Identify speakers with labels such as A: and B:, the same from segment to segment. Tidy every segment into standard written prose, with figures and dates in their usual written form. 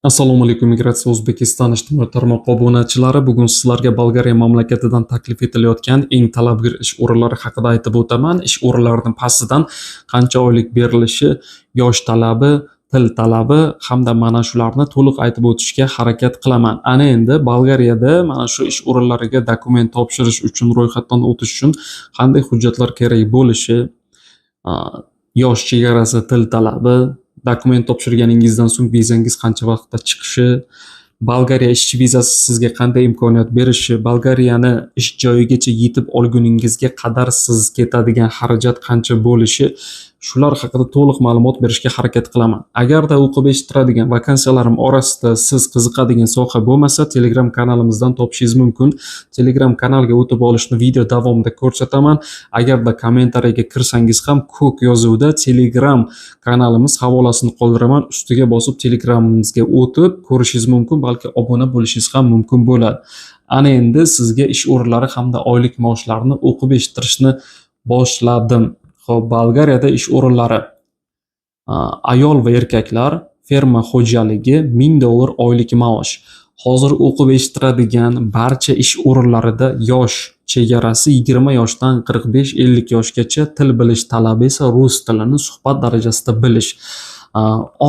A: Assalomu alaykum, Migratsiya O'zbekiston ijtimoiy tarmoq obunachilari. Bugun sizlarga Bolgariya mamlakatidan taklif etilayotgan eng talabgir ish o'rinlari haqida aytib o'taman. Ish o'rinlarining pastidan qancha oylik berilishi, yosh talabi, til talabi hamda mana shularni to'liq aytib o'tishga harakat qilaman. Ana endi Bolgariyada mana shu ish o'rinlariga dokument topshirish uchun, ro'yxatdan o'tish uchun qanday hujjatlar kerak bo'lishi, yosh chegarasi, til talabi, dokument topshirganingizdan so'ng vizangiz qancha vaqtda chiqishi, Bolgariya ishchi vizasi sizga qanday imkoniyat berishi, Bolgariyani ish joyigacha yetib olguningizga qadar siz ketadigan xarajat qancha bo'lishi, shular haqida to'liq ma'lumot berishga harakat qilaman. Agarda o'qib eshittiradigan vakansiyalarım orasida siz qiziqadigan soha bo'lmasa, Telegram kanalimizdan topishingiz mumkin. Telegram kanalga o'tib olishni video davomida ko'rsataman. Agarda kommentariyaga kirsangiz ham ko'k yozuvda Telegram kanalimiz havolasini qoldiraman. Ustiga bosib Telegramimizga o'tib ko'rishingiz mumkin, balki obuna bo'lishingiz ham mumkin bo'ladi. Ana endi sizga ish o'rinlari hamda oylik maoshlarini o'qib eshittirishni boshladim. Xo'p, Bolgariyada ish o'rinlari: ayol va erkaklar, ferma xo'jaligi, $1000 oylik maosh. Hozir o'qib eshittiradigan barcha ish o'rinlarida yosh chegarasi 20 yoshdan 45-50 yoshgacha, til bilish talabi esa rus tilini suhbat darajasida bilish.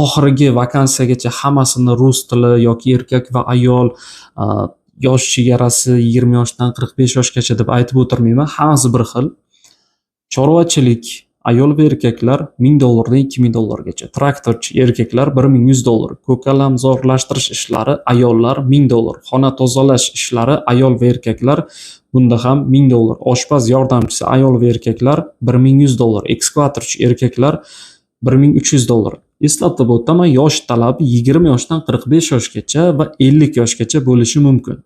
A: Oxirgi vakansiyaga hammasini rus tili yoki erkak va ayol, yosh chegarasi 20 yoshdan 45 yoshgacha deb aytib o'tirmayman, hammasi bir xil. Chorvachilik, ayol va erkaklar $1000 dan $2000gacha. Traktorchi erkaklar $1100. Ko'kalamzorlashtirish ishlari ayollar $1000. Xona tozalash ishlari ayol va erkaklar bunda ham $1000. Oshpaz yordamchisi ayol va erkaklar $1100. Ekskavatorchi erkaklar $1300. Eslatib o'taman, yosh talabi 20 yoshdan 45 yoshgacha va 50 yoshgacha bo'lishi mumkin.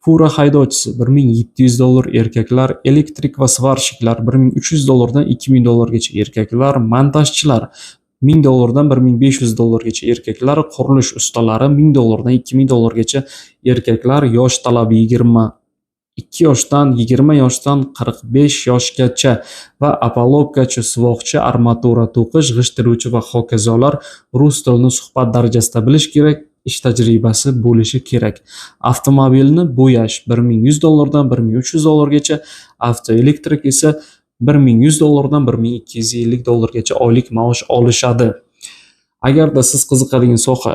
A: Fura haydovchisi $1700 erkaklar, elektrik va svarshiklar $1300 dan $2000gacha erkaklar, montajchilar $1000 dan $1500gacha erkaklar, qurilish ustalari $1000 dan $2000gacha erkaklar, yosh talabi 22 yoshdan 20 yoshdan 45 yoshgacha va apologgacha, suvoqchi, armatura to'qish, g'isht teruvchi va hokazolar rus tilini suhbat darajasida bilish kerak. Ish tajribasi bo'lishi kerak. Avtomobilni bo'yash $1100 dan $1300gacha, avtoelektrik esa $1100 dan $1250gacha oylik maosh olishadi. Agarda siz qiziqadigan soha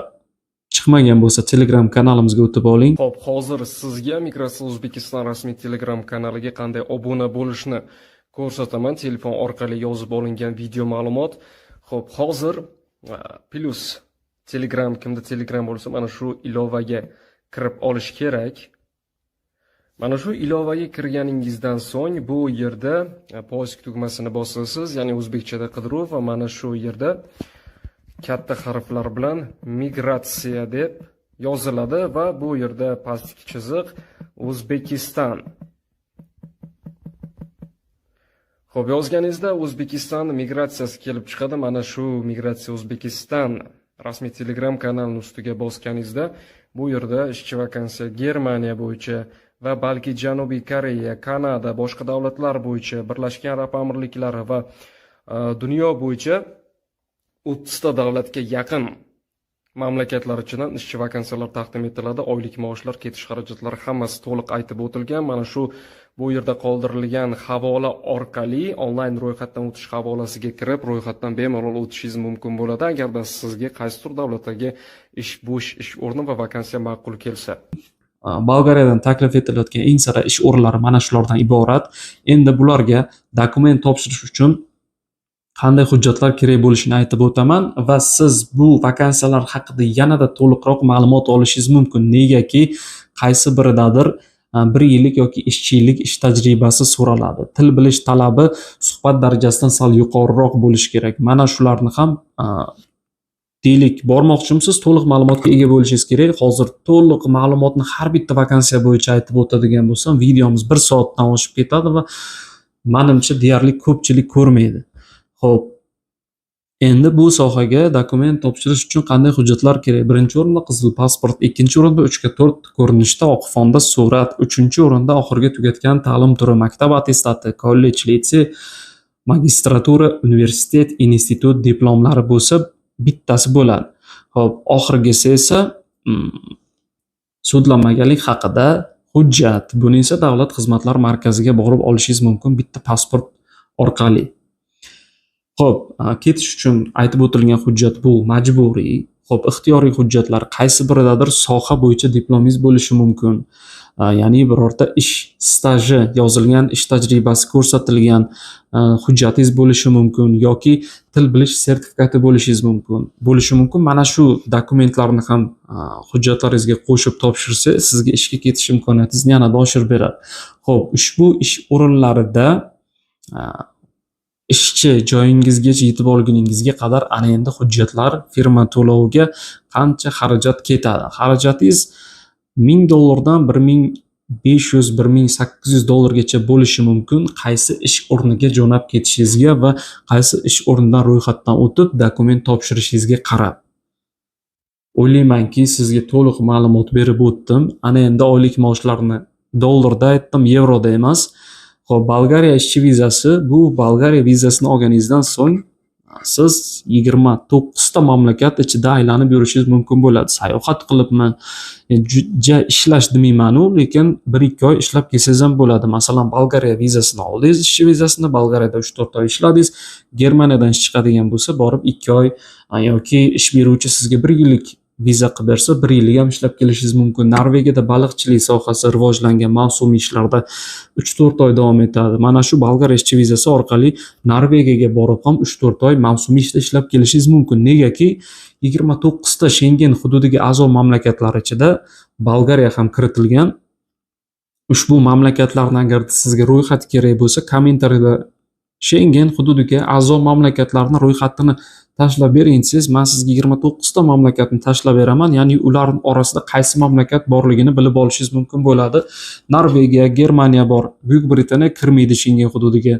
A: chiqmagan bo'lsa, Telegram kanalimizga o'tib oling.
B: Xo'p, hozir sizga Migratsiya O'zbekiston rasmiy Telegram kanaliga qanday obuna bo'lishni ko'rsataman. Telefon orqali yozib olingan video ma'lumot. Xo'p, hozir plus Telegram, kimda Telegram bo'lsa, mana shu ilovaga kirib olish kerak. Mana shu ilovaga kirganingizdan so'ng bu yerda poisk tugmasini bosasiz, ya'ni o'zbekchada qidiruv, va mana shu yerda katta harflar bilan migratsiya deb yoziladi va bu yerda pastki chiziq O'zbekiston. Xo'p, yozganingizda O'zbekiston migratsiyasi kelib chiqadi. Mana shu Migratsiya O'zbekiston rasmiy Telegram kanalining ustiga bosganingizda bu yerda ishchi vakansiya Germaniya bo'yicha va balki Janubiy Koreya, Kanada, boshqa davlatlar bo'yicha, Birlashgan Arab Amirliklari va dunyo bo'yicha 30 ta davlatga yaqin mamlakatlar ichidan ishchi vakansiyalar taqdim etiladi. Oylik maoshlar, ketish xarajatlari hammasi to'liq aytib o'tilgan. Mana shu bu yerda qoldirilgan havola orqali onlayn ro'yxatdan o'tish havolasiga kirib, ro'yxatdan bemalol o'tishingiz mumkin bo'ladi, agarda sizga qaysi tur davlatdagi bo'sh ish o'rni va vakansiya ma'qul kelsa.
A: Bolgariyadan taklif etilayotgan eng sara ish o'rinlari mana shulardan iborat. Endi bularga dokument topshirish uchun qanday hujjatlar kerak bo'lishini aytib o'taman va siz bu vakansiyalar haqida yanada to'liqroq ma'lumot olishingiz mumkin. Negaki, qaysi biridadir 1 yillik yoki 2 yillik ish tajribasi so'raladi. Til bilish talabi suhbat darajasidan sal yuqoriroq bo'lishi kerak. Mana shularni ham deylik bormoqchimisiz, to'liq ma'lumotga ega bo'lishingiz kerak. Hozir to'liq ma'lumotni har bitta vakansiya bo'yicha aytib o'tadigan bo'lsam, videomiz 1 soatdan oshib ketadi va menimcha deyarli ko'pchilik ko'rmaydi. Xo'p, endi bu sohaga dokument topshirish uchun qanday hujjatlar kerak? Birinchi o'rinda qizil pasport, ikkinchi o'rinda 3x4 ko'rinishda oq fonda surat, uchinchi o'rinda oxirgi tugatgan ta'lim turi, maktab attestati, kollej, litsey, magistratura, universitet, institut diplomlari bo'lsa bittasi bo'ladi. Xo'p, oxirgisi esa sudlanmaganlik haqida hujjat. Buni esa Davlat xizmatlari markaziga borib olishingiz mumkin bitta pasport orqali. Xo'p, ketish uchun aytib o'tilgan hujjat bu majburiy. Xo'p, ixtiyoriy hujjatlar qaysi biridadir soha bo'yicha diplomingiz bo'lishi mumkin. Ya'ni birorta ish staji yozilgan, ish tajribasi ko'rsatilgan hujjatingiz bo'lishi mumkin yoki til bilish sertifikati bo'lishi mumkin. Mana shu dokumentlarni ham hujjatlaringizga qo'shib topshirsangiz, sizga ishga ketish imkoniyatingizni yanada oshirib beradi. Xo'p, ushbu ish o'rinlarida ishchi joyingizgacha yetib olguningizga qadar ana endi hujjatlar, firma to'loviga qancha xarajat ketadi. Xarajatingiz $1000 dan $1500, $1800 bo'lishi mumkin. Qaysi ish o'rniga jo'nab ketishingizga va qaysi ish o'rnidan ro'yxatdan o'tib dokument topshirishingizga qarab. O'ylaymanki, sizga to'liq ma'lumot berib o'tdim. Ana endi oylik maoshlarni dollarda aytdim, yevroda emas. Xo'p, Bolgariya ishchi vizasi, bu Bolgariya vizasini olganingizdan so'ng siz 29 ta mamlakat ichida aylanib yurishingiz mumkin bo'ladi. Sayohat qilibmi, ishlash demayman-u, lekin 1-2 oy ishlab kelsangiz ham bo'ladi. Masalan, Bolgariya vizasini oldingiz, ishchi vizasini Bolgariyada 3-4 oy ishladingiz. Germaniyadan ish chiqadigan bo'lsa, borib 2 oy yoki ish beruvchi sizga 1 yillik viza qilib bersa, 1 yillik ham ishlab kelishingiz mumkin. Norvegiyada baliqchilik sohasi rivojlangan, mavsumiy ishlarda 3-4 oy davom etadi. Mana shu Bolgariya ishchi vizasi orqali Norvegiyaga borib ham 3-4 oy mavsumiy ishda ishlab kelishingiz mumkin. Negaki 29 ta Schengen hududiga a'zo mamlakatlar ichida Bolgariya ham kiritilgan. Ushbu mamlakatlarni agar sizga ro'yxat kerak bo'lsa, kommentariyada Schengen hududiga a'zo mamlakatlarning ro'yxatini tashlab bering desangiz, men sizga 29 ta mamlakatni tashlab beraman. Ya'ni ularning orasida qaysi mamlakat borligini bilib olishingiz mumkin bo'ladi. Norvegiya, Germaniya bor, Buyuk Britaniya kirmaydi Schengen hududiga.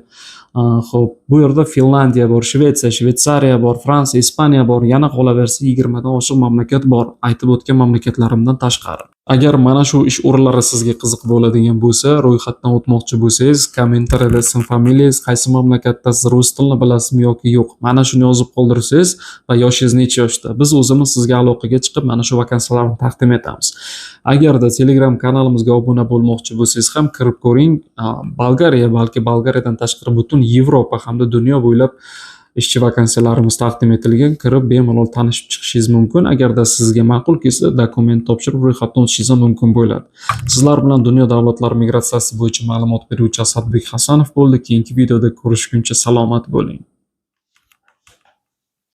A: Xo'p, bu yerda Finlandiya bor, Shvetsiya, Shvetsariya bor, Fransiya, Ispaniya bor, yana qolaversa 20 dan oshiq mamlakat bor, aytib o'tgan mamlakatlarimdan tashqari. Agar mana shu ish o'rinlari sizga qiziq bo'ladigan bo'lsa, ro'yxatdan o'tmoqchi bo'lsangiz, kommentariyada ism, familiyangiz, qaysi mamlakatdasiz, rus tilini bilasizmi yoki yo'q, mana shuni yozib qoldirsangiz va yoshingiz necha yoshda, biz o'zimiz sizga aloqaga chiqib mana shu vakansiyalarni taqdim etamiz. Agarda Telegram kanalimizga obuna bo'lmoqchi bo'lsangiz ham kirib ko'ring. Bolgariya, balki Bolgariyadan tashqari butun Yevropa hamda dunyo bo'ylab ishchi vakansiyalarimiz taqdim etilgan. Kirib bemalol tanishib chiqishingiz mumkin. Agarda sizga ma'qul kelsa, dokument topshirib ro'yxatdan o'tishingiz ham mumkin bo'ladi. Sizlar bilan dunyo davlatlari migratsiyasi bo'yicha ma'lumot beruvchi Asadbek Hasanov bo'ldi. Keyingi videoda ko'rishguncha salomat bo'ling.